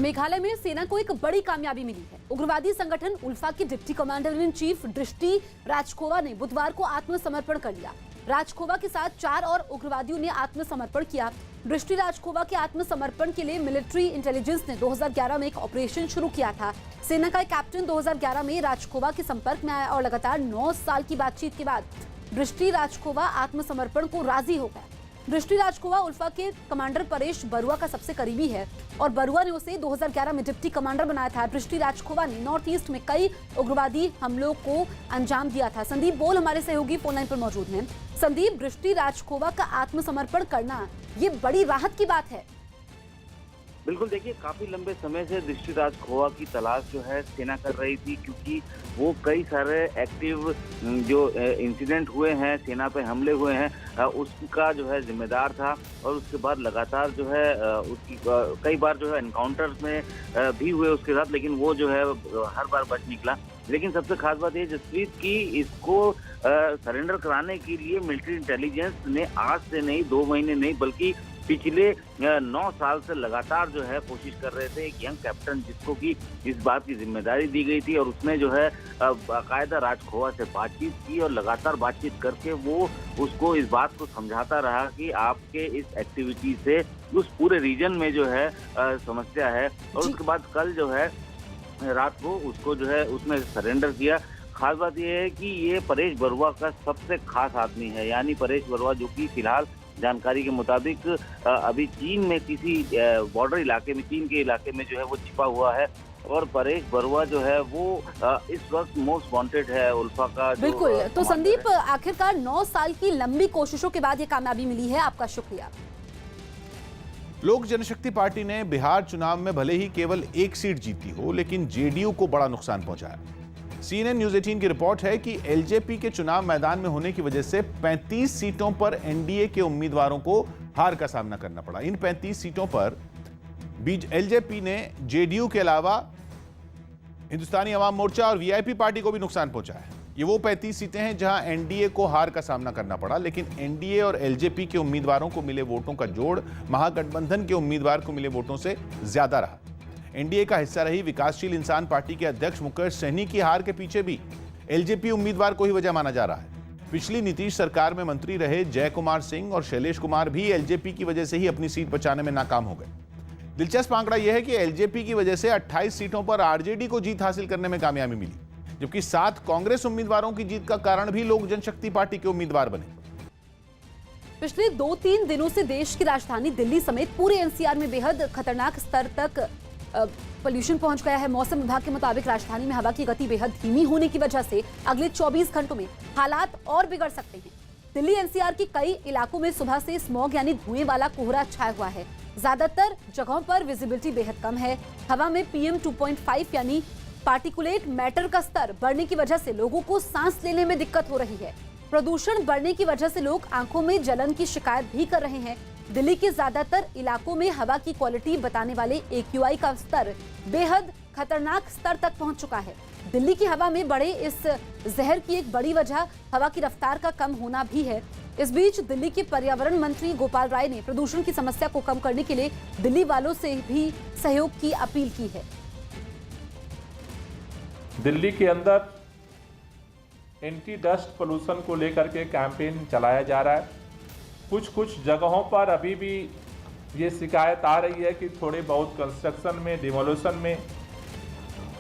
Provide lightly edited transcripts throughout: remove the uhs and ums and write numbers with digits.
मेघालय में सेना को एक बड़ी कामयाबी मिली है। उग्रवादी संगठन उल्फा के डिप्टी कमांडर इन चीफ दृष्टि राजखोवा ने बुधवार को आत्मसमर्पण कर लिया। राजखोवा के साथ 4 और उग्रवादियों ने आत्मसमर्पण किया। दृष्टि राजखोवा के आत्मसमर्पण के लिए मिलिट्री इंटेलिजेंस ने 2011 में एक ऑपरेशन शुरू किया था। सेना का एक कैप्टन 2011 में राजखोवा के संपर्क में आया और लगातार 9 साल की बातचीत के बाद दृष्टि राजखोवा आत्मसमर्पण को राजी हो गया। दृष्टि राजखोवा उल्फा के कमांडर परेश बरुआ का सबसे करीबी है और बरुआ ने उसे 2011 में डिप्टी कमांडर बनाया था। दृष्टि राजखोवा ने नॉर्थ ईस्ट में कई उग्रवादी हमलों को अंजाम दिया था। संदीप बोल हमारे सहयोगी फोन लाइन पर मौजूद हैं। संदीप, दृष्टि राजखोवा का आत्मसमर्पण करना ये बड़ी राहत की बात है। बिल्कुल, देखिए काफी लंबे समय से दृष्टि राजखोवा की तलाश जो है सेना कर रही थी, क्योंकि वो कई सारे एक्टिव जो इंसिडेंट हुए हैं, सेना पे हमले हुए हैं, उसका जो है जिम्मेदार था। और उसके बाद लगातार जो है उसकी कई बार जो है एनकाउंटर में भी हुए उसके साथ, लेकिन वो जो है हर बार बच निकला। लेकिन सबसे खास बात ये जसप्रीत की इसको सरेंडर कराने के लिए मिलिट्री इंटेलिजेंस ने आज से नहीं, 2 महीने नहीं, बल्कि पिछले 9 साल से लगातार जो है कोशिश कर रहे थे। एक यंग कैप्टन जिसको कि इस बात की जिम्मेदारी दी गई थी और उसने जो है बाकायदा राजखोवा से बातचीत की और लगातार बातचीत करके वो उसको इस बात को समझाता रहा कि आपके इस एक्टिविटी से उस पूरे रीजन में जो है समस्या है। और उसके बाद कल जो है रात को उसको जो है उसने सरेंडर किया। खास बात यह है कि ये परेश बरुआ का सबसे खास आदमी है, यानी परेश बरुआ जो कि फिलहाल जानकारी के मुताबिक अभी चीन में किसी बॉर्डर इलाके में, चीन के इलाके में जो है वो छिपा हुआ है। और परेश बरुआ जो है वो इस वक्त मोस्ट वांटेड है उल्फा का। बिल्कुल, तो संदीप आखिरकार 9 साल की लंबी कोशिशों के बाद ये कामयाबी मिली है। आपका शुक्रिया। लोक जनशक्ति पार्टी ने बिहार चुनाव में भले ही केवल 1 सीट जीती हो, लेकिन जेडीयू को बड़ा नुकसान पहुंचाया। CNN न्यूज 18 की रिपोर्ट है कि एलजेपी के चुनाव मैदान में होने की वजह से 35 सीटों पर एनडीए के उम्मीदवारों को हार का सामना करना पड़ा। इन 35 सीटों पर एलजेपी ने जेडीयू के अलावा हिंदुस्तानी अवाम मोर्चा और वीआईपी पार्टी को भी नुकसान पहुंचाया है। ये वो 35 सीटें हैं जहां एनडीए को हार का सामना करना पड़ा, लेकिन एनडीए और एलजेपी के उम्मीदवारों को मिले वोटों का जोड़ महागठबंधन के उम्मीदवार को मिले वोटों से ज्यादा रहा। एनडीए का हिस्सा रही विकासशील इंसान पार्टी के अध्यक्ष मुकेश सहनी की हार के पीछे भी एलजेपी उम्मीदवार को ही वजह माना जा रहा है। पिछली नीतीश सरकार में मंत्री रहे जय कुमार सिंह और शैलेश कुमार भी एलजेपी की वजह से ही अपनी सीट बचाने में नाकाम हो गए। दिलचस्प आंकड़ा यह है कि एलजेपी की वजह से 28 सीटों पर आरजेडी को जीत हासिल करने में कामयाबी मिली, जबकि 7 कांग्रेस उम्मीदवारों की जीत का कारण भी लोक जनशक्ति पार्टी के उम्मीदवार बने। पिछले 2-3 दिनों से देश की राजधानी दिल्ली समेत पूरे एनसीआर में बेहद खतरनाक स्तर तक पोल्यूशन पहुंच गया है। मौसम विभाग के मुताबिक राजधानी में हवा की गति बेहद धीमी होने की वजह से अगले 24 घंटों में हालात और बिगड़ सकते हैं। दिल्ली एनसीआर के कई इलाकों में सुबह से स्मॉग यानी धुएं वाला कोहरा छाया हुआ है। ज्यादातर जगहों पर विजिबिलिटी बेहद कम है। हवा में PM 2.5 यानी पार्टिकुलेट मैटर का स्तर बढ़ने की वजह से लोगों को सांस लेने में दिक्कत हो रही है। प्रदूषण बढ़ने की वजह से लोग आंखों में जलन की शिकायत भी कर रहे हैं। दिल्ली के ज्यादातर इलाकों में हवा की क्वालिटी बताने वाले AQI का स्तर बेहद खतरनाक स्तर तक पहुंच चुका है। दिल्ली की हवा में बढ़े इस जहर की एक बड़ी वजह हवा की रफ्तार का कम होना भी है। इस बीच दिल्ली के पर्यावरण मंत्री गोपाल राय ने प्रदूषण की समस्या को कम करने के लिए दिल्ली वालों से भी सहयोग की अपील की है। दिल्ली के अंदर एंटी डस्ट पोल्यूशन को लेकर के कैंपेन चलाया जा रहा है। कुछ जगहों पर अभी भी ये शिकायत आ रही है कि थोड़े बहुत कंस्ट्रक्शन में, डिमोलिशन में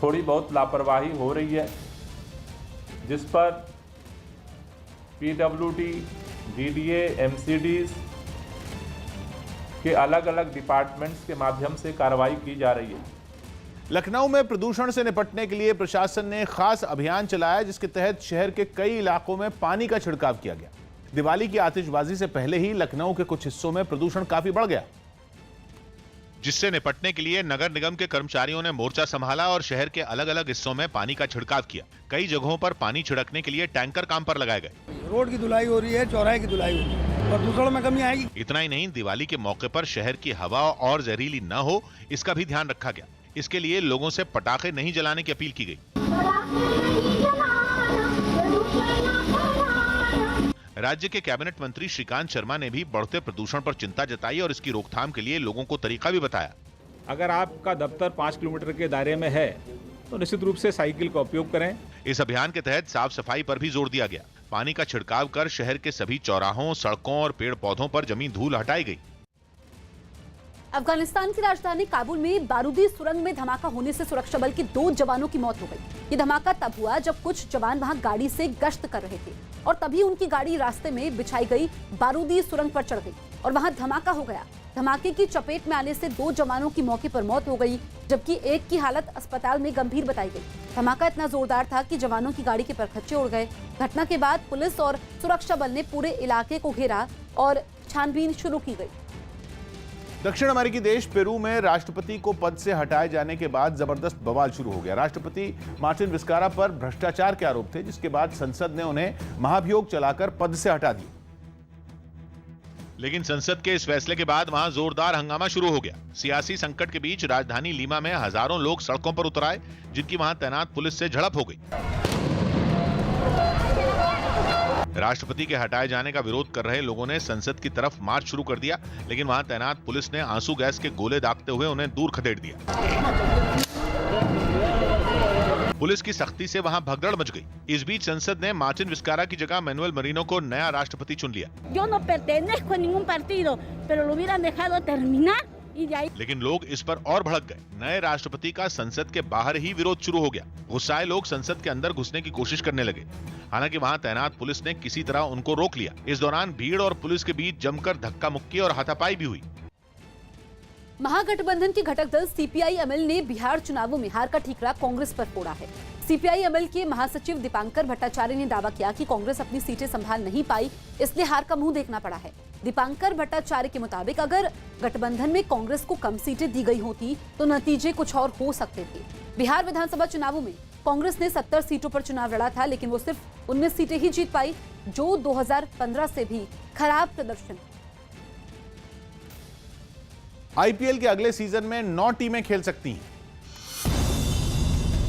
थोड़ी बहुत लापरवाही हो रही है, जिस पर PWD, DDA, MCDs के अलग अलग डिपार्टमेंट्स के माध्यम से कार्रवाई की जा रही है। लखनऊ में प्रदूषण से निपटने के लिए प्रशासन ने खास अभियान चलाया, जिसके तहत शहर के कई इलाकों में पानी का छिड़काव किया गया। दिवाली की आतिशबाजी से पहले ही लखनऊ के कुछ हिस्सों में प्रदूषण काफी बढ़ गया, जिससे निपटने के लिए नगर निगम के कर्मचारियों ने मोर्चा संभाला और शहर के अलग अलग हिस्सों में पानी का छिड़काव किया। कई जगहों पर पानी छिड़कने के लिए टैंकर काम पर लगाए गए। रोड की धुलाई हो रही है, चौराहे की धुलाई हो रही है, प्रदूषण में कमी आएगी। इतना ही नहीं, दिवाली के मौके पर शहर की हवा और जहरीली न हो, इसका भी ध्यान रखा गया। इसके लिए लोगों से पटाखे नहीं जलाने की अपील की गई। राज्य के कैबिनेट मंत्री श्रीकांत शर्मा ने भी बढ़ते प्रदूषण पर चिंता जताई और इसकी रोकथाम के लिए लोगों को तरीका भी बताया। अगर आपका दफ्तर 5 किलोमीटर के दायरे में है तो निश्चित रूप से साइकिल का उपयोग करें। इस अभियान के तहत साफ सफाई पर भी जोर दिया गया। पानी का छिड़काव कर शहर के सभी चौराहों, सड़कों और पेड़ पौधों पर जमी धूल हटाई गई। अफगानिस्तान की राजधानी काबुल में बारूदी सुरंग में धमाका होने से सुरक्षा बल के 2 जवानों की मौत हो गई। ये धमाका तब हुआ जब कुछ जवान वहां गाड़ी से गश्त कर रहे थे और तभी उनकी गाड़ी रास्ते में बिछाई गई बारूदी सुरंग पर चढ़ गई और वहां धमाका हो गया। धमाके की चपेट में आने से 2 जवानों की मौके पर मौत हो गई, जबकि एक की हालत अस्पताल में गंभीर बताई गई। धमाका इतना जोरदार था कि जवानों की गाड़ी के परखच्चे उड़ गए। घटना के बाद पुलिस और सुरक्षा बल ने पूरे इलाके को घेरा और छानबीन शुरू की गई। दक्षिण अमेरिकी देश पेरू में राष्ट्रपति को पद से हटाए जाने के बाद जबरदस्त बवाल शुरू हो गया। राष्ट्रपति मार्टिन विस्कारा पर भ्रष्टाचार के आरोप थे, जिसके बाद संसद ने उन्हें महाभियोग चलाकर पद से हटा दिया। लेकिन संसद के इस फैसले के बाद वहां जोरदार हंगामा शुरू हो गया। सियासी संकट के बीच राजधानी लीमा में हजारों लोग सड़कों पर उतर आए, जिनकी वहां तैनात पुलिस से झड़प हो गई। राष्ट्रपति के हटाए जाने का विरोध कर रहे लोगों ने संसद की तरफ मार्च शुरू कर दिया, लेकिन वहां तैनात पुलिस ने आंसू गैस के गोले दागते हुए उन्हें दूर खदेड़ दिया। पुलिस की सख्ती से वहां भगदड़ मच गई। इस बीच संसद ने मार्टिन विस्कारा की जगह मैनुएल मरीनो को नया राष्ट्रपति चुन लिया। Yo no pertenezco a ningún partido, pero lo hubieran dejado terminar y de ahí. लेकिन लोग इस पर और भड़क गए। नए राष्ट्रपति का संसद के बाहर ही विरोध शुरू हो गया। गुस्साए लोग संसद के अंदर घुसने की कोशिश करने लगे। हालांकि वहां तैनात पुलिस ने किसी तरह उनको रोक लिया। इस दौरान भीड़ और पुलिस के बीच जमकर धक्का मुक्की और हाथापाई भी हुई। महागठबंधन के घटक दल सीपीआई-एमएल ने बिहार चुनावों में हार का ठीकरा कांग्रेस पर फोड़ा है। सीपीआई-एमएल के महासचिव दीपांकर भट्टाचार्य ने दावा किया कि कांग्रेस अपनी सीटें संभाल नहीं पाई, इसलिए हार का मुंह देखना पड़ा है। दीपांकर भट्टाचार्य के मुताबिक अगर गठबंधन में कांग्रेस को कम सीटें दी गई होती तो नतीजे कुछ और हो सकते थे। बिहार विधानसभा चुनावों में कांग्रेस ने 70 सीटों पर चुनाव लड़ा था, लेकिन वो सिर्फ 19 सीटें ही जीत पाई, जो 2015 से भी खराब प्रदर्शन। आईपीएल के अगले सीजन में 9 टीमें खेल सकती हैं।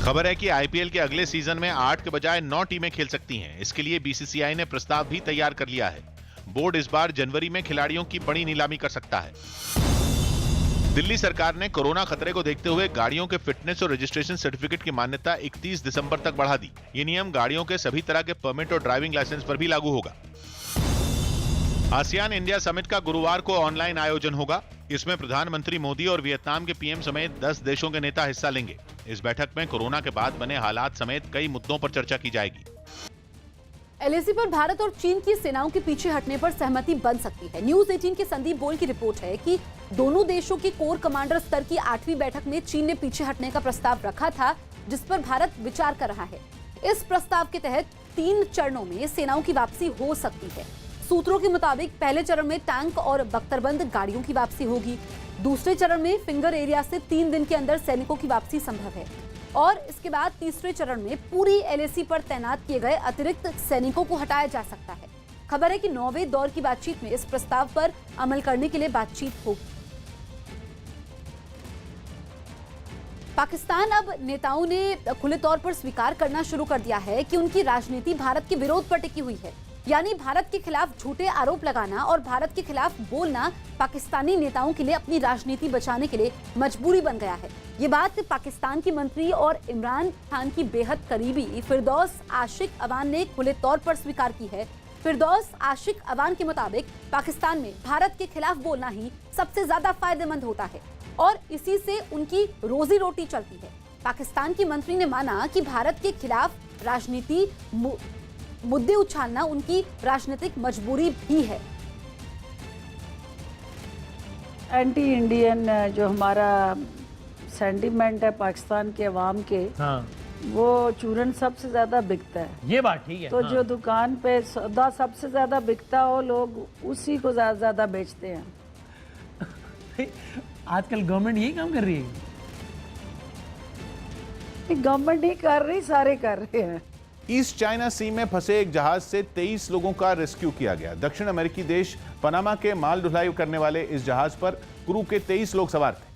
खबर है कि आईपीएल के अगले सीजन में 8 के बजाय 9 टीमें खेल सकती हैं। इसके लिए बीसीसीआई ने प्रस्ताव भी तैयार कर लिया है। बोर्ड इस बार जनवरी में खिलाड़ियों की बड़ी नीलामी कर सकता है। दिल्ली सरकार ने कोरोना खतरे को देखते हुए गाड़ियों के फिटनेस और रजिस्ट्रेशन सर्टिफिकेट की मान्यता 31 दिसंबर तक बढ़ा दी। ये नियम गाड़ियों के सभी तरह के परमिट और ड्राइविंग लाइसेंस पर भी लागू होगा। आसियान इंडिया समिट का गुरुवार को ऑनलाइन आयोजन होगा। इसमें प्रधानमंत्री मोदी और वियतनाम के पीएम समेत 10 देशों के नेता हिस्सा लेंगे। इस बैठक में कोरोना के बाद बने हालात समेत कई मुद्दों पर चर्चा की जाएगी। एलएसी पर भारत और चीन की सेनाओं के पीछे हटने पर सहमति बन सकती है। न्यूज 18 के संदीप बोल की रिपोर्ट है कि दोनों देशों की कोर कमांडर स्तर की 8वीं बैठक में चीन ने पीछे हटने का प्रस्ताव रखा था, जिस पर भारत विचार कर रहा है। इस प्रस्ताव के तहत 3 चरणों में सेनाओं की वापसी हो सकती है। सूत्रों के मुताबिक पहले चरण में टैंक और बख्तरबंद गाड़ियों की वापसी होगी। दूसरे चरण में फिंगर एरिया से 3 दिन के अंदर सैनिकों की वापसी संभव है और इसके बाद तीसरे चरण में पूरी एलएसी पर तैनात किए गए अतिरिक्त सैनिकों को हटाया जा सकता है। खबर है कि 9वें दौर की बातचीत में इस प्रस्ताव पर अमल करने के लिए बातचीत होगी। पाकिस्तान अब नेताओं ने खुले तौर पर स्वीकार करना शुरू कर दिया है कि उनकी राजनीति भारत के विरोध पर टिकी हुई है। यानी भारत के खिलाफ झूठे आरोप लगाना और भारत के खिलाफ बोलना पाकिस्तानी नेताओं के लिए अपनी राजनीति बचाने के लिए मजबूरी बन गया है। ये बात पाकिस्तान की मंत्री और इमरान खान की बेहद करीबी फिरदौस आशिक अवान ने खुले तौर पर स्वीकार की है। फिरदौस आशिक अवान के मुताबिक पाकिस्तान में भारत के खिलाफ बोलना ही सबसे ज्यादा फायदेमंद होता है और इसी से उनकी रोजी रोटी चलती है। पाकिस्तान की मंत्री ने माना कि भारत के खिलाफ राजनीति मुद्दे उछालना उनकी राजनीतिक मजबूरी भी है। एंटी इंडियन जो हमारा सेंटीमेंट है पाकिस्तान के अवाम के, हाँ, वो चूरन सबसे ज्यादा बिकता है। ये बात ठीक है। तो हाँ। जो दुकान पे सौदा सबसे ज्यादा बिकता हो, लोग उसी को ज्यादा बेचते हैं। आजकल गवर्नमेंट यही काम कर रही है। गवर्नमेंट नहीं कर रही, सारे कर रहे हैं। ईस्ट चाइना सी में फंसे एक जहाज से 23 लोगों का रेस्क्यू किया गया। दक्षिण अमेरिकी देश पनामा के माल ढुलाई करने वाले इस जहाज पर क्रू के 23 लोग सवार थे,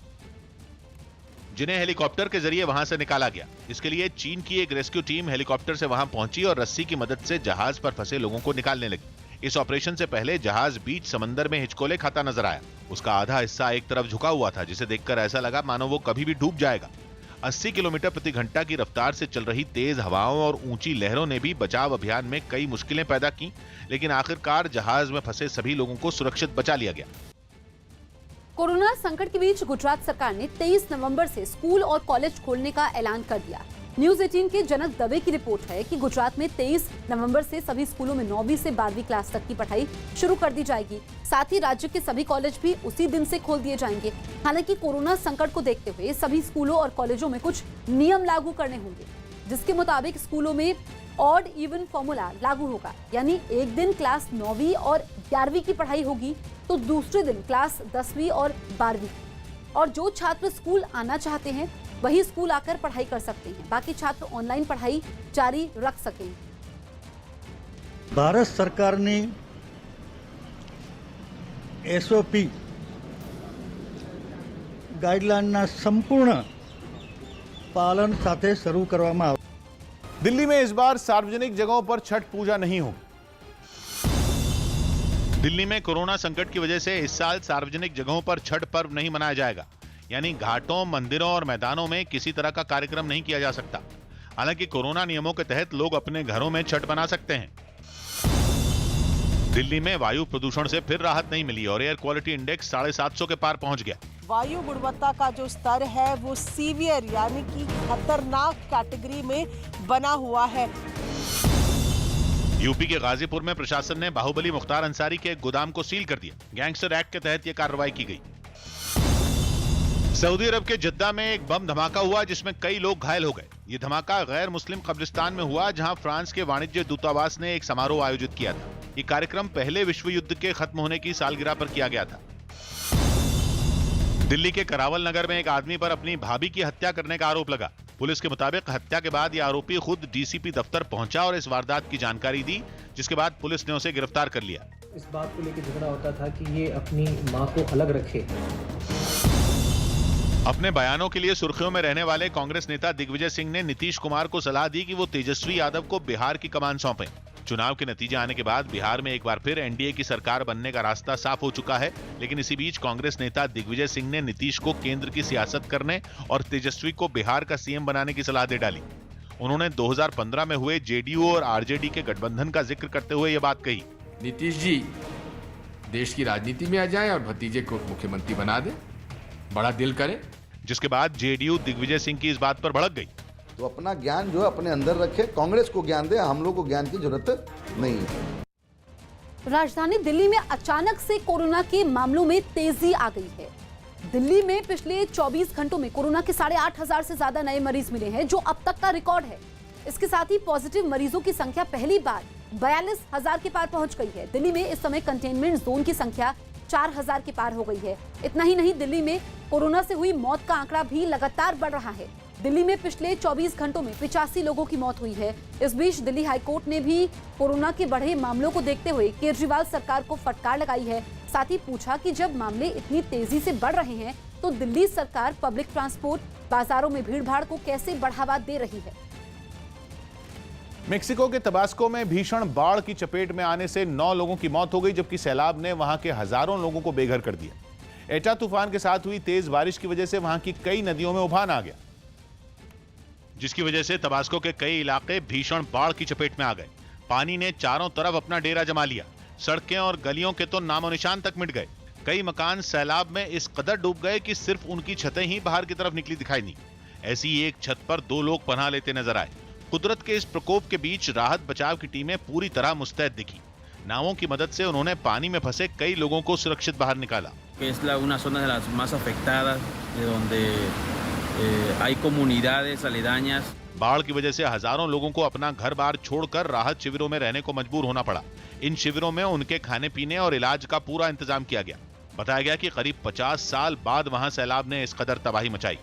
जिन्हें हेलीकॉप्टर के जरिए वहां से निकाला गया। इसके लिए चीन की एक रेस्क्यू टीम हेलीकॉप्टर से वहां पहुंची और रस्सी की मदद से जहाज पर फंसे लोगों को निकालने लगी। इस ऑपरेशन से पहले जहाज बीच समंदर में हिचकोले खाता नजर आया। उसका आधा हिस्सा एक तरफ झुका हुआ था, जिसे देखकर ऐसा लगा मानो वो कभी भी डूब जाएगा। 80 किलोमीटर प्रति घंटा की रफ्तार से चल रही तेज हवाओं और ऊंची लहरों ने भी बचाव अभियान में कई मुश्किलें पैदा की, लेकिन आखिरकार जहाज में फंसे सभी लोगों को सुरक्षित बचा लिया गया। कोरोना संकट के बीच गुजरात सरकार ने 23 नवंबर से स्कूल और कॉलेज खोलने का ऐलान कर दिया। न्यूज 18 के जनक दवे की रिपोर्ट है कि गुजरात में 23 नवंबर से सभी स्कूलों में 9वीं से 12वीं क्लास तक की पढ़ाई शुरू कर दी जाएगी। साथ ही राज्य के सभी कॉलेज भी उसी दिन से खोल दिए जाएंगे। हालांकि कोरोना संकट को देखते हुए सभी स्कूलों और कॉलेजों में कुछ नियम लागू करने होंगे, जिसके मुताबिक स्कूलों में ऑड इवन फॉर्मूला लागू होगा, यानी एक दिन क्लास 9वीं और 11वीं की पढ़ाई होगी तो दूसरे दिन क्लास 10वीं और 12वीं। और जो छात्र स्कूल आना चाहते हैं वही स्कूल आकर पढ़ाई कर सकते हैं, बाकी छात्र ऑनलाइन पढ़ाई जारी रख सकें। ભારત સરકારની SOP ગાઈડલાઇનના સંપૂર્ણ પાલન સાથે શરૂ કરવામાં આવે। दिल्ली में इस बार सार्वजनिक जगहों पर छठ पूजा नहीं होगी। दिल्ली में कोरोना संकट की वजह से इस साल सार्वजनिक जगहों पर छठ पर्व नहीं मनाया जाएगा, यानी घाटों, मंदिरों और मैदानों में किसी तरह का कार्यक्रम नहीं किया जा सकता। हालांकि कोरोना नियमों के तहत लोग अपने घरों में छठ मना सकते हैं। दिल्ली में वायु प्रदूषण से फिर राहत नहीं मिली और एयर क्वालिटी इंडेक्स 750 के पार पहुंच गया। वायु गुणवत्ता का जो स्तर है वो सीवियर यानी कि खतरनाक कैटेगरी में बना हुआ है। यूपी के गाजीपुर में प्रशासन ने बाहुबली मुख्तार अंसारी के एक गोदाम को सील कर दिया। गैंगस्टर एक्ट के तहत यह कार्रवाई की गई। सऊदी अरब के जद्दा में एक बम धमाका हुआ जिसमें कई लोग घायल हो गए। ये धमाका गैर मुस्लिम कब्रिस्तान में हुआ, जहां फ्रांस के वाणिज्य दूतावास ने एक समारोह आयोजित किया था। ये कार्यक्रम पहले विश्व युद्ध के खत्म होने की सालगिरह पर किया गया था। दिल्ली के करावल नगर में एक आदमी पर अपनी भाभी की हत्या करने का आरोप लगा। पुलिस के मुताबिक हत्या के बाद यह आरोपी खुद डीसीपी दफ्तर पहुंचा और इस वारदात की जानकारी दी, जिसके बाद पुलिस ने उसे गिरफ्तार कर लिया। इस बात को लेकर झगड़ा होता था कि ये अपनी मां को अलग रखे। अपने बयानों के लिए सुर्खियों में रहने वाले कांग्रेस नेता दिग्विजय सिंह ने नीतीश कुमार को सलाह दी कि वो तेजस्वी यादव को बिहार की कमान सौंपें। चुनाव के नतीजे आने के बाद बिहार में एक बार फिर एनडीए की सरकार बनने का रास्ता साफ हो चुका है, लेकिन इसी बीच कांग्रेस नेता दिग्विजय सिंह ने नीतीश को केंद्र की सियासत करने और तेजस्वी को बिहार का सीएम बनाने की सलाह दे डाली। उन्होंने 2015 में हुए जेडीयू और आरजेडी के गठबंधन का जिक्र करते हुए ये बात कही। नीतीश जी देश की राजनीति में आ जाएं और भतीजे को मुख्यमंत्री बना दे, बड़ा दिल करे। जिसके बाद जेडीयू दिग्विजय सिंह की इस बात पर भड़क गई। तो अपना ज्ञान जो है अपने अंदर रखे, कांग्रेस को ज्ञान दे, हम लोग को ज्ञान की जरूरत नहीं है। राजधानी दिल्ली में अचानक से कोरोना के मामलों में तेजी आ गई है। दिल्ली में पिछले 24 घंटों में कोरोना के 8,500 से ज्यादा नए मरीज मिले हैं, जो अब तक का रिकॉर्ड है। इसके साथ ही पॉजिटिव मरीजों की संख्या पहली बार 42,000 के पार पहुंच गई है। दिल्ली में इस समय कंटेनमेंट जोन की संख्या 4,000 के पार हो गई है। इतना ही नहीं, दिल्ली में कोरोना से हुई मौत का आंकड़ा भी लगातार बढ़ रहा है। दिल्ली में पिछले 24 घंटों में 85 लोगों की मौत हुई है। इस बीच दिल्ली हाईकोर्ट ने भी कोरोना के बढ़े मामलों को देखते हुए केजरीवाल सरकार को फटकार लगाई है। साथ ही पूछा कि जब मामले इतनी तेजी से बढ़ रहे हैं तो दिल्ली सरकार पब्लिक ट्रांसपोर्ट, बाजारों में भीड़भाड़ को कैसे बढ़ावा दे रही है। मेक्सिको के तबास्को में भीषण बाढ़ की चपेट में आने से 9 लोगों की मौत हो गई, जबकि सैलाब ने वहां के हजारों लोगों को बेघर कर दिया। एटा तूफान के साथ हुई तेज बारिश की वजह से वहां की कई नदियों में उफान आ गया, जिसकी वजह से तबास्को के कई इलाके भीषण बाढ़ की चपेट में आ गए। पानी ने चारों तरफ अपना डेरा जमा लिया। सड़कें और गलियों के तो नामो निशान तक मिट गए। कई मकान सैलाब में इस कदर डूब गए कि सिर्फ उनकी छतें ही बाहर की तरफ निकली दिखाई दी। ऐसी एक छत पर 2 लोग पनाह लेते नजर आए। कुदरत के इस प्रकोप के बीच राहत बचाव की टीमें पूरी तरह मुस्तैद दिखी। नावों की मदद से उन्होंने पानी में फंसे कई लोगों को सुरक्षित बाहर निकाला। बाढ़ की वजह से हजारों लोगों को अपना घर बार छोड़कर राहत शिविरों में रहने को मजबूर होना पड़ा। इन शिविरों में उनके खाने पीने और इलाज का पूरा इंतजाम किया गया। बताया गया कि करीब 50 साल बाद वहां सैलाब ने इस कदर तबाही मचाई।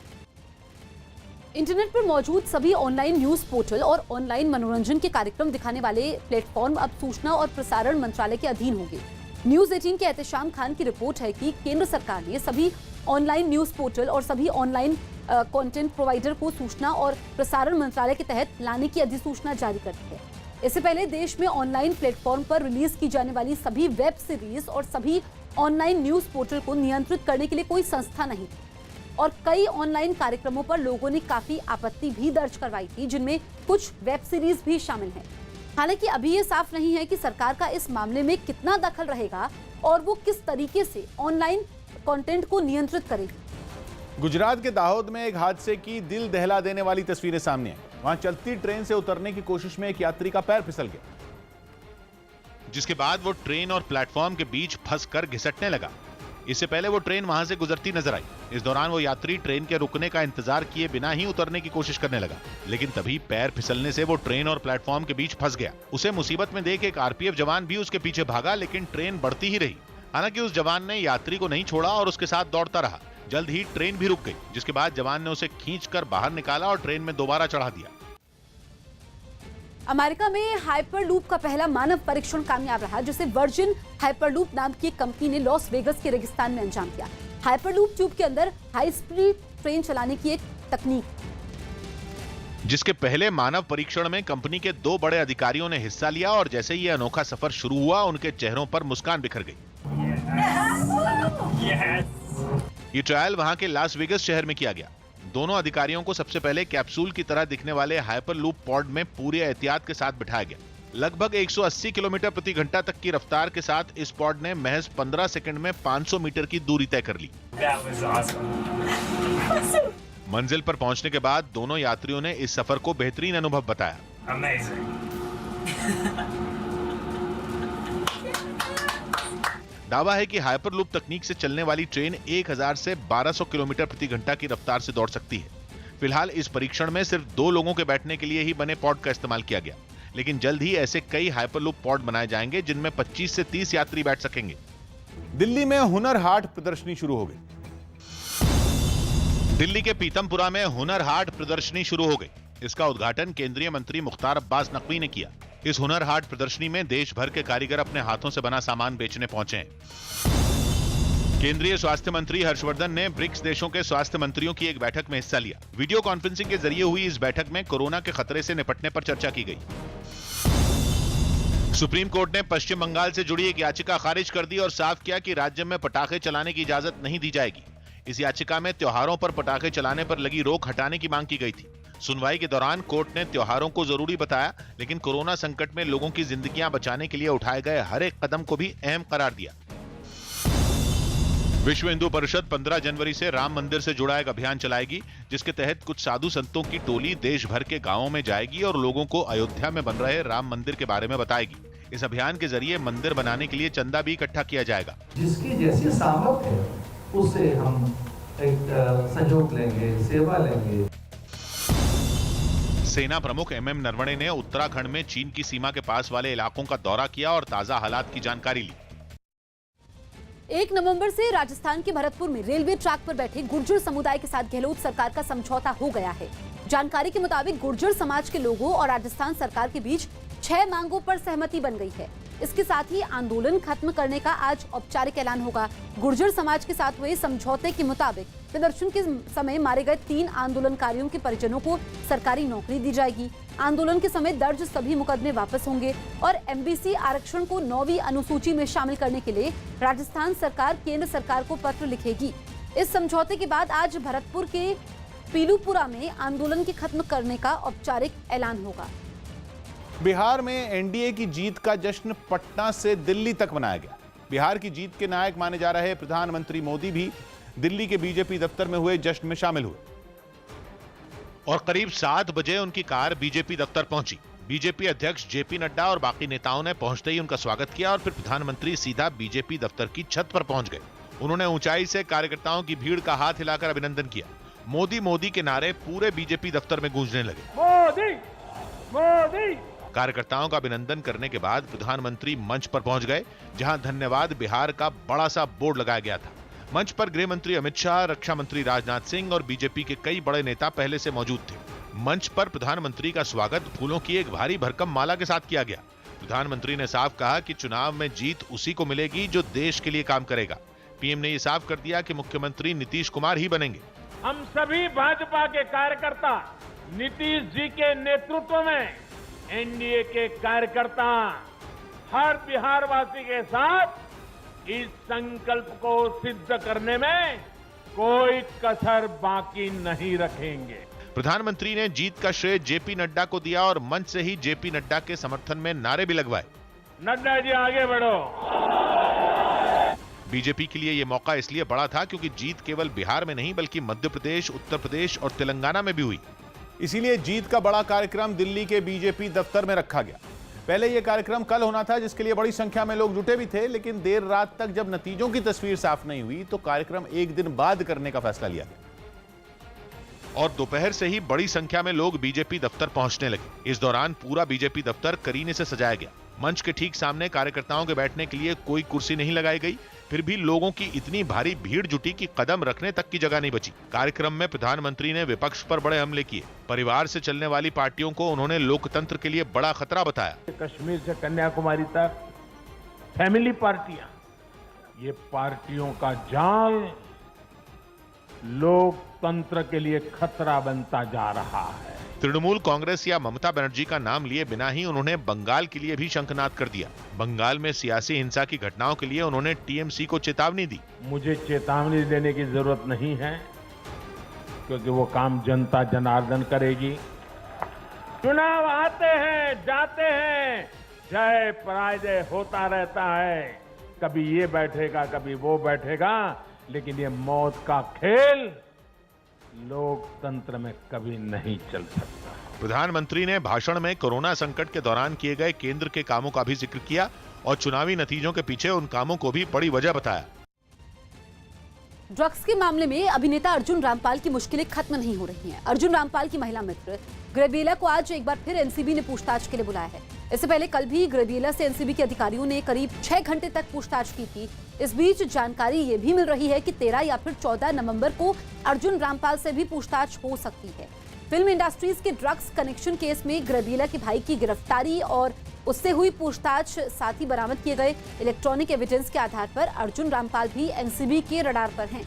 इंटरनेट पर मौजूद सभी ऑनलाइन न्यूज पोर्टल और ऑनलाइन मनोरंजन के कार्यक्रम दिखाने वाले प्लेटफॉर्म अब सूचना और प्रसारण मंत्रालय के अधीन होंगे। न्यूज 18 के एहतेशाम खान की रिपोर्ट है कि केंद्र सरकार ने सभी ऑनलाइन न्यूज पोर्टल और सभी ऑनलाइन कंटेंट प्रोवाइडर को सूचना और प्रसारण मंत्रालय के तहत लाने की अधिसूचना जारी कर दी है। इससे पहले देश में ऑनलाइन प्लेटफॉर्म पर रिलीज की जाने वाली सभी वेब सीरीज और सभी ऑनलाइन न्यूज पोर्टल को नियंत्रित करने के लिए कोई संस्था नहीं थी और कई ऑनलाइन कार्यक्रमों पर लोगों ने काफी आपत्ति भी दर्ज करवाई थी, जिनमें कुछ वेब सीरीज भी शामिल हैं। हालांकि अभी ये साफ नहीं है कि सरकार का इस मामले में कितना दखल रहेगा और वो किस तरीके से ऑनलाइन कंटेंट को नियंत्रित करेगी। गुजरात के दाहोद में एक हादसे की दिल दहला देने वाली तस्वीरें सामने आई। वहां चलती ट्रेन से उतरने की कोशिश में एक यात्री का पैर फिसल गया, जिसके बाद वो ट्रेन और प्लेटफॉर्म के बीच फंसकर घिसटने लगा। इससे पहले वो ट्रेन वहां से गुजरती नजर आई। इस दौरान वो यात्री ट्रेन के रुकने का इंतजार किए बिना ही उतरने की कोशिश करने लगा, लेकिन तभी पैर फिसलने से वो ट्रेन और प्लेटफॉर्म के बीच फंस गया। उसे मुसीबत में देख एक आरपीएफ जवान भी उसके पीछे भागा, लेकिन ट्रेन बढ़ती ही रही। हालांकि उस जवान ने यात्री को नहीं छोड़ा और उसके साथ दौड़ता रहा। जल्द ही ट्रेन भी रुक गई, जिसके बाद जवान ने उसे खींचकर बाहर निकाला और ट्रेन में दोबारा चढ़ा दिया। अमेरिका में हाइपरलूप का पहला मानव परीक्षण कामयाब रहा, जिसे वर्जिन हाइपरलूप नाम की एक कंपनी ने लॉस वेगस के रेगिस्तान में अंजाम दिया। हाइपरलूप ट्यूब के अंदर हाई स्पीड ट्रेन चलाने की एक तकनीक, जिसके पहले मानव परीक्षण में कंपनी के 2 बड़े अधिकारियों ने हिस्सा लिया और जैसे ही यह अनोखा सफर शुरू हुआ, उनके चेहरों पर मुस्कान बिखर गई। ये ट्रायल वहां के लास वेगस शहर में किया गया। दोनों अधिकारियों को सबसे पहले कैप्सूल की तरह दिखने वाले हाइपरलूप पॉड में पूरे एहतियात के साथ बिठाया गया। लगभग 180 किलोमीटर प्रति घंटा तक की रफ्तार के साथ इस पॉड ने महज 15 सेकंड में 500 मीटर की दूरी तय कर ली। मंजिल पर पहुंचने के बाद दोनों यात्रियों ने इस सफर को बेहतरीन अनुभव बताया। दावा है कि हाइपरलूप तकनीक से चलने वाली ट्रेन 1000 से 1200 किलोमीटर प्रति घंटा की रफ्तार से दौड़ सकती है। फिलहाल इस परीक्षण में सिर्फ 2 लोगों के बैठने के लिए ही बने पॉड का इस्तेमाल किया गया, लेकिन जल्द ही ऐसे कई हाइपरलूप पॉड बनाए जाएंगे जिनमें 25 से 30 यात्री बैठ सकेंगे। दिल्ली में हुनर हाट प्रदर्शनी शुरू हो गई। दिल्ली के पीतमपुरा में हुनर हाट प्रदर्शनी शुरू हो गई। इसका उद्घाटन केंद्रीय मंत्री मुख्तार अब्बास नकवी ने किया। इस हुनर हाट प्रदर्शनी में देश भर के कारीगर अपने हाथों से बना सामान बेचने पहुंचे हैं। केंद्रीय स्वास्थ्य मंत्री हर्षवर्धन ने ब्रिक्स देशों के स्वास्थ्य मंत्रियों की एक बैठक में हिस्सा लिया। वीडियो कॉन्फ्रेंसिंग के जरिए हुई इस बैठक में कोरोना के खतरे से निपटने पर चर्चा की गई। सुप्रीम कोर्ट ने पश्चिम बंगाल से जुड़ी एक याचिका खारिज कर दी और साफ किया कि राज्य में पटाखे चलाने की इजाजत नहीं दी जाएगी। इस याचिका में त्योहारों पर पटाखे चलाने पर लगी रोक हटाने की मांग की गई थी। सुनवाई के दौरान कोर्ट ने त्योहारों को जरूरी बताया, लेकिन कोरोना संकट में लोगों की जिंदगियां बचाने के लिए उठाए गए हर एक कदम को भी अहम करार दिया। विश्व हिंदू परिषद 15 जनवरी से राम मंदिर से जुड़ा एक अभियान चलाएगी, जिसके तहत कुछ साधु संतों की टोली देश भर के गांवों में जाएगी और लोगों को अयोध्या में बन रहे राम मंदिर के बारे में बताएगी। इस अभियान के जरिए मंदिर बनाने के लिए चंदा भी इकट्ठा किया जाएगा। जिसकी जैसी सामर्थ्य है उससे हम एक सहयोग लेंगे, सेवा लेंगे। सेना प्रमुख एमएम नरवणे ने उत्तराखंड में चीन की सीमा के पास वाले इलाकों का दौरा किया और ताजा हालात की जानकारी ली। 1 नवंबर से राजस्थान के भरतपुर में रेलवे ट्रैक पर बैठे गुर्जर समुदाय के साथ गहलोत सरकार का समझौता हो गया है। जानकारी के मुताबिक गुर्जर समाज के लोगों और राजस्थान सरकार के बीच 6 मांगों पर सहमति बन गई है। इसके साथ ही आंदोलन खत्म करने का आज औपचारिक ऐलान होगा। गुर्जर समाज के साथ हुए समझौते के मुताबिक प्रदर्शन के समय मारे गए 3 आंदोलनकारियों के परिजनों को सरकारी नौकरी दी जाएगी। आंदोलन के समय दर्ज सभी मुकदमे वापस होंगे और एमबीसी आरक्षण को 9वीं अनुसूची में शामिल करने के लिए राजस्थान सरकार केंद्र सरकार को पत्र लिखेगी। इस समझौते के बाद आज भरतपुर के पीलूपुरा में आंदोलन के खत्म करने का औपचारिक ऐलान होगा। बिहार में एनडीए की जीत का जश्न पटना से दिल्ली तक मनाया गया। बिहार की जीत के नायक माने जा रहे प्रधानमंत्री मोदी भी दिल्ली के बीजेपी दफ्तर में हुए जश्न में शामिल हुए और करीब 7 बजे उनकी कार बीजेपी दफ्तर पहुंची। बीजेपी अध्यक्ष जेपी नड्डा और बाकी नेताओं ने पहुंचते ही उनका स्वागत किया और फिर प्रधानमंत्री सीधा बीजेपी दफ्तर की छत पर पहुंच गए। उन्होंने ऊंचाई से कार्यकर्ताओं की भीड़ का हाथ हिलाकर अभिनंदन किया। मोदी मोदी के नारे पूरे बीजेपी दफ्तर में गूंजने लगे। मोदी मोदी। कार्यकर्ताओं का अभिनंदन करने के बाद प्रधानमंत्री मंच पर पहुंच गए, जहां धन्यवाद बिहार का बड़ा सा बोर्ड लगाया गया था। मंच पर गृह मंत्री अमित शाह, रक्षा मंत्री राजनाथ सिंह और बीजेपी के कई बड़े नेता पहले से मौजूद थे। मंच पर प्रधानमंत्री का स्वागत फूलों की एक भारी भरकम माला के साथ किया गया। प्रधानमंत्री ने साफ कहा कि चुनाव में जीत उसी को मिलेगी जो देश के लिए काम करेगा। पीएम ने यह साफ कर दिया कि मुख्यमंत्री नीतीश कुमार ही बनेंगे। हम सभी भाजपा के कार्यकर्ता नीतीश जी के नेतृत्व में एनडीए के कार्यकर्ता हर बिहारवासी के साथ इस संकल्प को सिद्ध करने में कोई कसर बाकी नहीं रखेंगे। प्रधानमंत्री ने जीत का श्रेय जेपी नड्डा को दिया और मंच से ही जेपी नड्डा के समर्थन में नारे भी लगवाए। नड्डा जी आगे बढ़ो। बीजेपी के लिए यह मौका इसलिए बड़ा था क्योंकि जीत केवल बिहार में नहीं बल्कि मध्य प्रदेश, उत्तर प्रदेश और तेलंगाना में भी हुई। इसीलिए जीत का बड़ा कार्यक्रम दिल्ली के बीजेपी दफ्तर में रखा गया। पहले यह कार्यक्रम कल होना था जिसके लिए बड़ी संख्या में लोग जुटे भी थे, लेकिन देर रात तक जब नतीजों की तस्वीर साफ नहीं हुई तो कार्यक्रम एक दिन बाद करने का फैसला लिया गया। और दोपहर से ही बड़ी संख्या में लोग बीजेपी दफ्तर पहुंचने लगे। इस दौरान पूरा बीजेपी दफ्तर करीने से सजाया गया। मंच के ठीक सामने कार्यकर्ताओं के बैठने के लिए कोई कुर्सी नहीं लगाई गई, फिर भी लोगों की इतनी भारी भीड़ जुटी कि कदम रखने तक की जगह नहीं बची। कार्यक्रम में प्रधानमंत्री ने विपक्ष पर बड़े हमले किए। परिवार से चलने वाली पार्टियों को उन्होंने लोकतंत्र के लिए बड़ा खतरा बताया। कश्मीर से कन्याकुमारी तक फैमिली पार्टियां, ये पार्टियों का जाल लोकतंत्र के लिए खतरा बनता जा रहा है। तृणमूल कांग्रेस या ममता बनर्जी का नाम लिए बिना ही उन्होंने बंगाल के लिए भी शंखनाद कर दिया। बंगाल में सियासी हिंसा की घटनाओं के लिए उन्होंने टीएमसी को चेतावनी दी। मुझे चेतावनी देने की जरूरत नहीं है क्योंकि वो काम जनता जनार्दन करेगी। चुनाव आते हैं, जाते हैं, जय पराजय होता रहता है। कभी ये बैठेगा, कभी वो बैठेगा, लेकिन ये मौत का खेल लोकतंत्र में कभी नहीं चल सकता। प्रधानमंत्री ने भाषण में कोरोना संकट के दौरान किए गए केंद्र के कामों का भी जिक्र किया और चुनावी नतीजों के पीछे उन कामों को भी बड़ी वजह बताया। ड्रग्स के मामले में अभिनेता अर्जुन रामपाल की मुश्किलें खत्म नहीं हो रही हैं। अर्जुन रामपाल की महिला मित्र ग्रेबियला को आज एक बार फिर एनसीबी ने पूछताछ के लिए बुलाया है। इससे पहले कल भी ग्रेबियला से एनसीबी के अधिकारियों ने करीब 6 घंटे तक पूछताछ की थी। इस बीच जानकारी ये भी मिल रही है कि 13 या फिर 14 नवंबर को अर्जुन रामपाल से भी पूछताछ हो सकती है। फिल्म इंडस्ट्रीज के ड्रग्स कनेक्शन केस में ग्रेबियला के भाई की गिरफ्तारी और उससे हुई पूछताछ, साथ ही बरामद किए गए इलेक्ट्रॉनिक एविडेंस के आधार पर अर्जुन रामपाल भी एनसीबी के रडार पर हैं।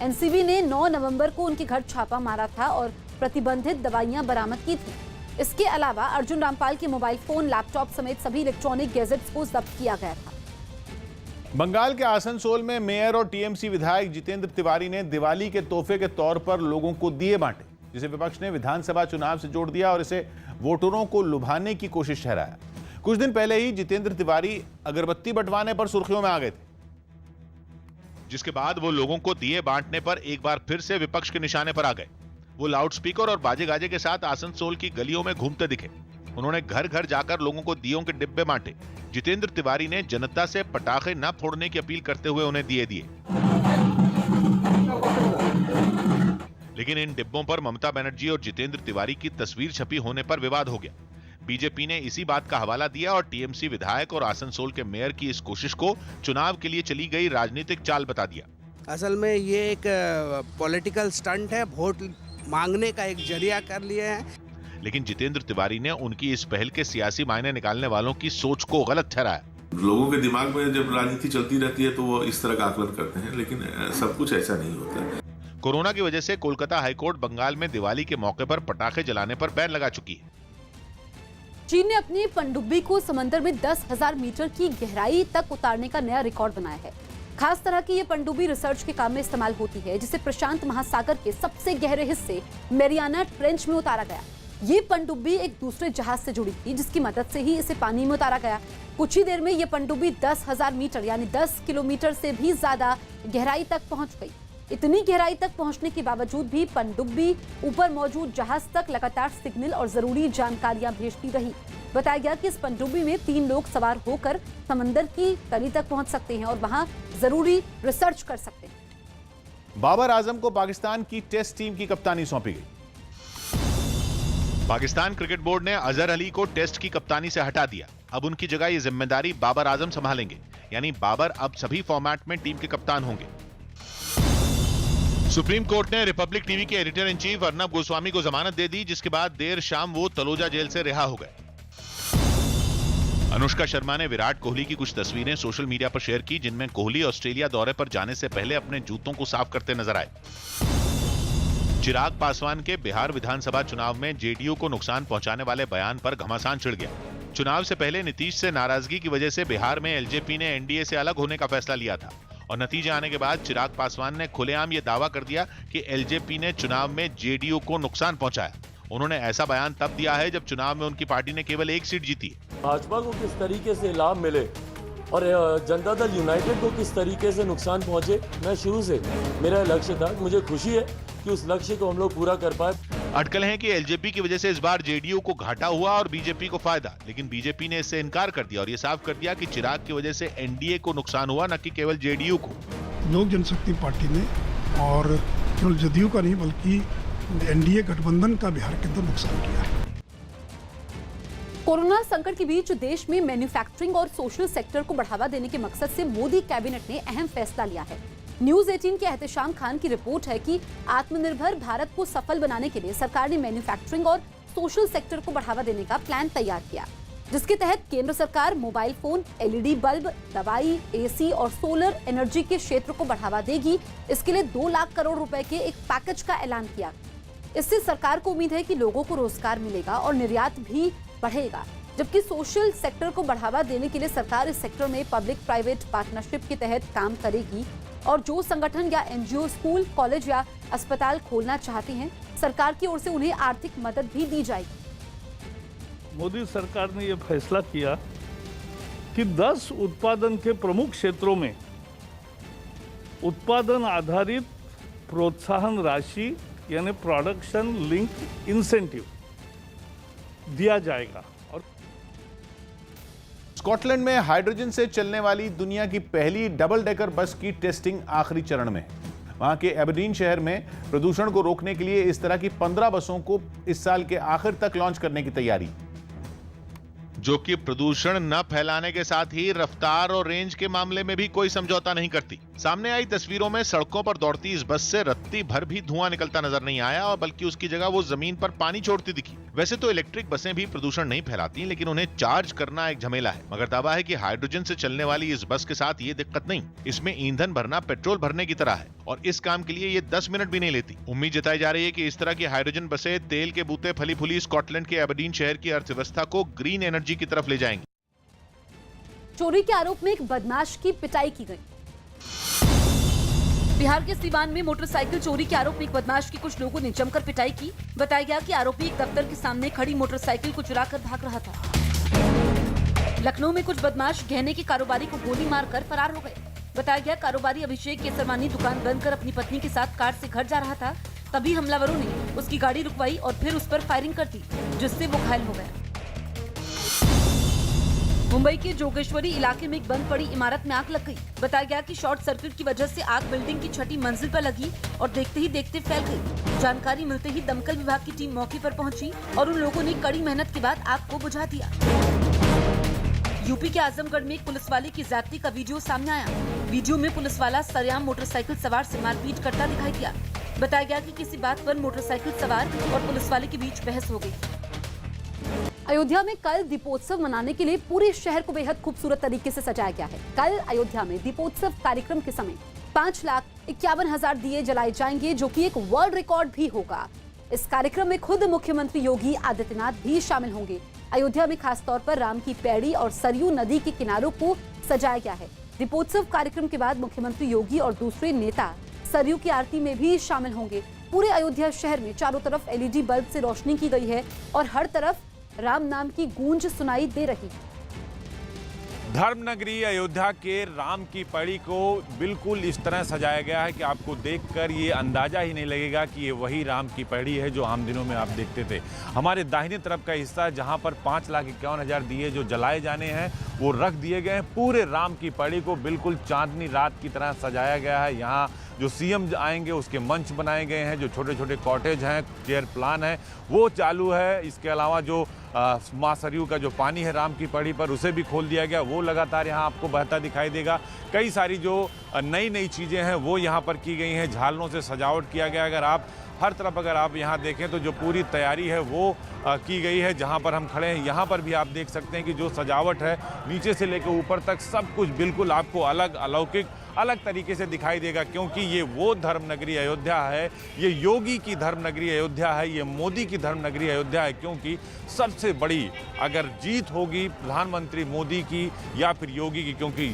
एनसीबी ने 9 नवंबर को उनके घर छापा मारा था और प्रतिबंधित दवाइयां बरामद की थी। इसके अलावा अर्जुन रामपाल के मोबाइल फोन, लैपटॉप समेत सभी इलेक्ट्रॉनिक गैजेट्स को जब्त किया गया था। बंगाल के आसनसोल में मेयर और टीएमसी विधायक जितेंद्र तिवारी ने दिवाली के तोहफे के तौर पर लोगों को दिए बांटे, जिसे विपक्ष ने विधानसभा चुनाव से जोड़ दिया और इसे वोटरों को लुभाने की कोशिश ठहराया। कुछ दिन पहले ही जितेंद्र तिवारी अगरबत्ती बंटवाने पर सुर्खियों में आ गए थे, जिसके बाद वो लोगों को दिए बांटने पर एक बार फिर से विपक्ष के निशाने पर आ गए। वो लाउडस्पीकर और बाजे गाजे के साथ आसनसोल की गलियों में घूमते दिखे। उन्होंने घर घर जाकर लोगों को दियों के डिब्बे बांटे। जितेंद्र तिवारी ने जनता से पटाखे न फोड़ने की अपील करते हुए उन्हें दिए दिए। लेकिन इन डिब्बों पर ममता बनर्जी और जितेंद्र तिवारी की तस्वीर छपी होने पर विवाद हो गया। बीजेपी ने इसी बात का हवाला दिया और टीएमसी विधायक और आसनसोल के मेयर की इस कोशिश को चुनाव के लिए चली गई राजनीतिक चाल बता दिया। असल में ये एक पॉलिटिकल स्टंट है, वोट मांगने का एक जरिया कर लिए हैं। लेकिन जितेंद्र तिवारी ने उनकी इस पहल के सियासी मायने निकालने वालों की सोच को गलत ठहराया। लोगों के दिमाग में जब राजनीति चलती रहती है तो वो इस तरह का आकलन करते हैं, लेकिन सब कुछ ऐसा नहीं होता है। कोरोना की वजह से कोलकाता हाईकोर्ट बंगाल में दिवाली के मौके पर पटाखे जलाने पर बैन लगा चुकी है। चीन ने अपनी पनडुब्बी को समंदर में 10,000 मीटर की गहराई तक उतारने का नया रिकॉर्ड बनाया है। खास तरह की ये पनडुब्बी रिसर्च के काम में इस्तेमाल होती है, जिसे प्रशांत महासागर के सबसे गहरे हिस्से मैरियाना ट्रेंच में उतारा गया। ये पनडुब्बी एक दूसरे जहाज से जुड़ी थी, जिसकी मदद से ही इसे पानी में उतारा गया। कुछ ही देर में ये पनडुब्बी 10,000 मीटर यानी 10 किलोमीटर से भी ज्यादा गहराई तक पहुंच गई। इतनी गहराई तक पहुंचने के बावजूद भी पनडुब्बी ऊपर मौजूद जहाज तक लगातार सिग्नल और जरूरी जानकारियां भेजती रही। बताया गया कि इस पनडुब्बी में 3 लोग सवार होकर समंदर की तली तक पहुंच सकते हैं और वहां जरूरी रिसर्च कर सकते हैं। बाबर आजम को पाकिस्तान की टेस्ट टीम की कप्तानी सौंपी गई। पाकिस्तान क्रिकेट बोर्ड ने अजहर अली को टेस्ट की कप्तानी से हटा दिया। अब उनकी जगह ये जिम्मेदारी बाबर आजम संभालेंगे, यानी बाबर अब सभी फॉर्मेट में टीम के कप्तान होंगे। सुप्रीम कोर्ट ने रिपब्लिक टीवी के editor in chief Arnab Goswami को जमानत दे दी, जिसके बाद देर शाम वो तलोजा जेल से रिहा हो गए। अनुष्का शर्मा ने विराट कोहली की कुछ तस्वीरें सोशल मीडिया पर शेयर की, जिनमें कोहली ऑस्ट्रेलिया दौरे पर जाने से पहले अपने जूतों को साफ करते नजर आए। चिराग पासवान के बिहार विधानसभा चुनाव में जेडीयू को नुकसान पहुंचाने वाले बयान पर घमासान छिड़ गया। चुनाव से पहले नीतीश से नाराजगी की वजह से बिहार में एलजेपी ने एनडीए से अलग होने का फैसला लिया था और नतीजे आने के बाद चिराग पासवान ने खुलेआम ये दावा कर दिया कि एलजेपी ने चुनाव में जेडीयू को नुकसान पहुंचाया। उन्होंने ऐसा बयान तब दिया है जब चुनाव में उनकी पार्टी ने केवल 1 सीट जीती है। भाजपा को किस तरीके से लाभ मिले और जनता दल यूनाइटेड को किस तरीके से नुकसान पहुंचे, मैं शुरू से मेरा लक्ष्य था। मुझे खुशी है कि उस लक्ष्य को हम लोग पूरा कर पाए। अटकल है कि एलजेपी की वजह से इस बार जेडीयू को घाटा हुआ और बीजेपी को फायदा, लेकिन बीजेपी ने इससे इनकार कर दिया और ये साफ कर दिया कि चिराग की वजह से एनडीए को नुकसान हुआ, न कि केवल जेडीयू को। लोक जनशक्ति पार्टी ने और केवल जदयू का नहीं बल्कि एनडीए गठबंधन का बिहार के अंदर नुकसान किया है। कोरोना संकट के बीच देश में मैन्युफैक्चरिंग और सोशल सेक्टर को बढ़ावा देने के मकसद से मोदी कैबिनेट ने अहम फैसला लिया है। न्यूज 18 के एहतेशाम खान की रिपोर्ट है कि आत्मनिर्भर भारत को सफल बनाने के लिए सरकार ने मैन्युफैक्चरिंग और सोशल सेक्टर को बढ़ावा देने का प्लान तैयार किया, जिसके तहत केंद्र सरकार मोबाइल फोन, एलईडी बल्ब, दवाई, एसी और सोलर एनर्जी के क्षेत्र को बढ़ावा देगी। इसके लिए 2 लाख करोड़ रुपए के एक पैकेज का ऐलान किया। इससे सरकार को उम्मीद है कि लोगों को रोजगार मिलेगा और निर्यात भी बढ़ेगा। जबकि सोशल सेक्टर को बढ़ावा देने के लिए सरकार इस सेक्टर में पब्लिक प्राइवेट पार्टनरशिप के तहत काम करेगी और जो संगठन या एनजीओ स्कूल, कॉलेज या अस्पताल खोलना चाहते हैं, सरकार की ओर से उन्हें आर्थिक मदद भी दी जाएगी। मोदी सरकार ने यह फैसला किया कि 10 उत्पादन के प्रमुख क्षेत्रों में उत्पादन आधारित प्रोत्साहन राशि यानी प्रोडक्शन लिंक इंसेंटिव दिया जाएगा। और स्कॉटलैंड में हाइड्रोजन से चलने वाली दुनिया की पहली डबल डेकर बस की टेस्टिंग आखिरी चरण में है। वहां के एबरडीन शहर में प्रदूषण को रोकने के लिए इस तरह की 15 बसों को इस साल के आखिर तक लॉन्च करने की तैयारी, जो कि प्रदूषण न फैलाने के साथ ही रफ्तार और रेंज के मामले में भी कोई समझौता नहीं करती। सामने आई तस्वीरों में सड़कों पर दौड़ती इस बस से रत्ती भर भी धुआं निकलता नजर नहीं आया और बल्कि उसकी जगह वो जमीन पर पानी छोड़ती दिखी। वैसे तो इलेक्ट्रिक बसें भी प्रदूषण नहीं फैलाती, लेकिन उन्हें चार्ज करना एक झमेला है। मगर दावा है कि हाइड्रोजन से चलने वाली इस बस के साथ ये दिक्कत नहीं। इसमें ईंधन भरना पेट्रोल भरने की तरह है और इस काम के लिए ये 10 मिनट भी नहीं लेती। उम्मीद जताई जा रही है कि इस तरह की हाइड्रोजन बसें तेल के बूते फली फूली स्कॉटलैंड के एबरडीन शहर की अर्थव्यवस्था को ग्रीन एनर्जी की तरफ ले जाएंगी। चोरी के आरोप में एक बदमाश की पिटाई की गई। बिहार के सीवान में मोटरसाइकिल चोरी के आरोप में एक बदमाश की कुछ लोगों ने जमकर पिटाई की। बताया गया कि आरोपी एक दफ्तर के सामने खड़ी मोटरसाइकिल को चुराकर भाग रहा था। लखनऊ में कुछ बदमाश गहने के कारोबारी को गोली मारकर फरार हो गए। बताया गया कारोबारी अभिषेक केसरवानी दुकान बंद कर अपनी पत्नी के साथ कार से घर जा रहा था, तभी हमलावरों ने उसकी गाड़ी रुकवाई और फिर उस पर फायरिंग कर दी, जिससे वो घायल हो गया। मुंबई के जोगेश्वरी इलाके में एक बंद पड़ी इमारत में आग लग गई। बताया गया कि शॉर्ट सर्किट की वजह से आग बिल्डिंग की 6ठी मंजिल पर लगी और देखते ही देखते फैल गई। जानकारी मिलते ही दमकल विभाग की टीम मौके पर पहुंची और उन लोगों ने कड़ी मेहनत के बाद आग को बुझा दिया। यूपी के आजमगढ़ में एक पुलिस वाले की ज्यादती का वीडियो सामने आया। वीडियो में पुलिस वाला सरेआम मोटरसाइकिल सवार से मारपीट करता दिखाई दिया। बताया गया कि किसी बात पर मोटरसाइकिल सवार और पुलिस वाले के बीच बहस हो गई। अयोध्या में कल दीपोत्सव मनाने के लिए पूरे शहर को बेहद खूबसूरत तरीके से सजाया गया है। कल अयोध्या में दीपोत्सव कार्यक्रम के समय 5,51,000 दिए जलाए जाएंगे, जो कि एक वर्ल्ड रिकॉर्ड भी होगा। इस कार्यक्रम में खुद मुख्यमंत्री योगी आदित्यनाथ भी शामिल होंगे। अयोध्या में खासतौर पर राम की पैड़ी और सरयू नदी के किनारों को सजाया गया है। दीपोत्सव कार्यक्रम के बाद मुख्यमंत्री योगी और दूसरे नेता सरयू की आरती में भी शामिल होंगे। पूरे अयोध्या शहर में चारों तरफ एलईडी बल्ब से रोशनी की गई है और हर तरफ राम नाम की गूंज सुनाई दे रही है। धर्मनगरी अयोध्या के राम की पड़ी को बिल्कुल इस तरह सजाया गया है कि आपको देखकर ये अंदाजा ही नहीं लगेगा कि ये वही राम की पड़ी है जो आम दिनों में आप देखते थे। हमारे दाहिने तरफ का हिस्सा जहां पर 5,51,000 दिए जो जलाए जाने हैं वो रख दिए गए हैं। पूरे राम की पड़ी को बिल्कुल चांदनी रात की तरह सजाया गया है। यहाँ जो सीएम आएंगे उसके मंच बनाए गए हैं, जो छोटे छोटे कॉटेज हैं, चेयर प्लान है वो चालू है। इसके अलावा जो मां सरयू का जो पानी है राम की पड़ी पर उसे भी खोल दिया गया, वो लगातार यहाँ आपको बहता दिखाई देगा। कई सारी जो नई नई चीज़ें हैं वो यहाँ पर की गई हैं, झालरों से सजावट किया गया। अगर आप हर तरफ अगर आप यहाँ देखें तो जो पूरी तैयारी है वो की गई है। जहाँ पर हम खड़े हैं यहाँ पर भी आप देख सकते हैं कि जो सजावट है नीचे से लेकर ऊपर तक सब कुछ बिल्कुल आपको अलग अलौकिक अलग तरीके से दिखाई देगा, क्योंकि ये वो धर्म नगरी अयोध्या है, ये योगी की धर्म नगरी अयोध्या है, ये मोदी की धर्म नगरी अयोध्या है। क्योंकि सबसे बड़ी अगर जीत होगी प्रधानमंत्री मोदी की या फिर योगी की, क्योंकि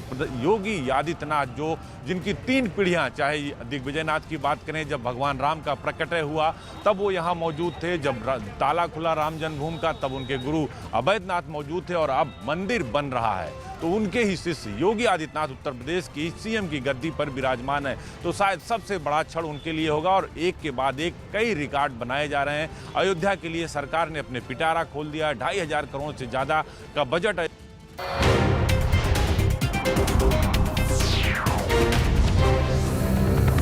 योगी आदित्यनाथ जो जिनकी 3 पीढ़ियां, चाहे दिग्विजयनाथ की बात करें, जब भगवान राम का प्रकटय हुआ तब वो यहाँ मौजूद थे, जब ताला खुला राम जन्मभूमि का तब उनके गुरु अवैधनाथ मौजूद थे, और अब मंदिर बन रहा है तो उनके ही शिष्य योगी आदित्यनाथ उत्तर प्रदेश की सीएम की गद्दी पर विराजमान है। तो शायद सबसे बड़ा क्षण उनके लिए होगा, और एक के बाद एक कई रिकॉर्ड बनाए जा रहे हैं। अयोध्या के लिए सरकार ने अपने पिटारा खोल दिया, 2500 करोड़ से ज्यादा का बजट है।